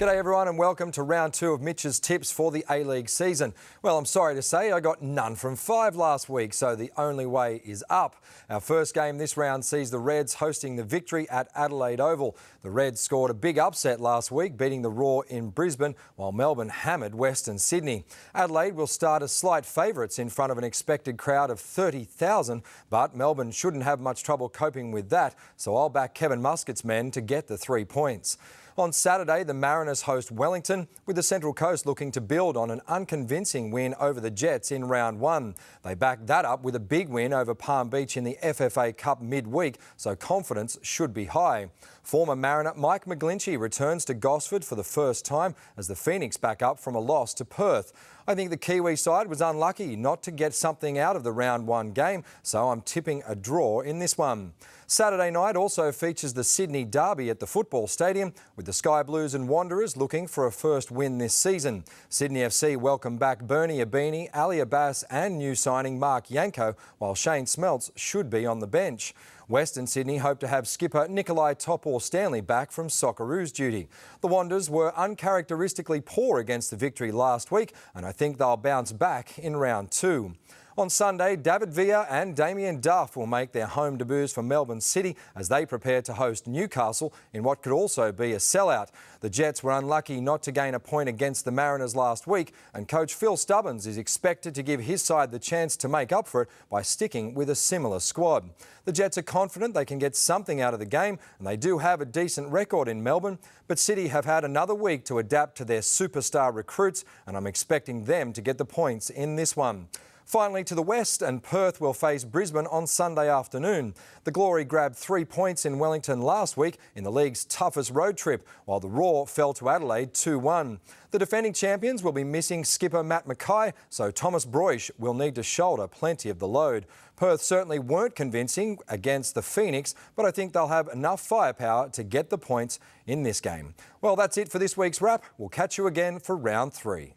G'day everyone and welcome to round 2 of Mitch'S tips for the A-League season. Well, I'm sorry to say I got none from 5 last week, so the only way is up. Our first game this round sees the Reds hosting the Victory at Adelaide Oval. The Reds scored a big upset last week, beating the Raw in Brisbane, while Melbourne hammered Western Sydney. Adelaide will start as slight favourites in front of an expected crowd of 30,000, but Melbourne shouldn't have much trouble coping with that, so I'll back Kevin Muscat's men to get the 3 points. On Saturday, the Mariners host Wellington, with the Central Coast looking to build on an unconvincing win over the Jets in round 1. They backed that up with a big win over Palm Beach in the FFA Cup midweek, so confidence should be high. Former Mariner Mike McGlinchey returns to Gosford for the first time as the Phoenix back up from a loss to Perth. I think the Kiwi side was unlucky not to get something out of the round 1 game, so I'm tipping a draw in this one. Saturday night also features the Sydney Derby at the football stadium, with the Sky Blues and Wanderers looking for a first win this season. Sydney FC welcome back Bernie Abini, Ali Abbas and new signing Mark Yanko, while Shane Smeltz should be on the bench. Western Sydney hope to have skipper Nikolai Topor-Stanley back from Socceroos duty. The Wanderers were uncharacteristically poor against the Victory last week, and I think they'll bounce back in round 2. On Sunday, David Villa and Damien Duff will make their home debuts for Melbourne City as they prepare to host Newcastle in what could also be a sellout. The Jets were unlucky not to gain a point against the Mariners last week, and coach Phil Stubbins is expected to give his side the chance to make up for it by sticking with a similar squad. The Jets are confident they can get something out of the game, and they do have a decent record in Melbourne, but City have had another week to adapt to their superstar recruits, and I'm expecting them to get the points in this one. Finally, to the west, and Perth will face Brisbane on Sunday afternoon. The Glory grabbed 3 points in Wellington last week in the league's toughest road trip, while the Raw fell to Adelaide 2-1. The defending champions will be missing skipper Matt Mackay, so Thomas Broish will need to shoulder plenty of the load. Perth certainly weren't convincing against the Phoenix, but I think they'll have enough firepower to get the points in this game. Well, that's it for this week's wrap. We'll catch you again for round 3.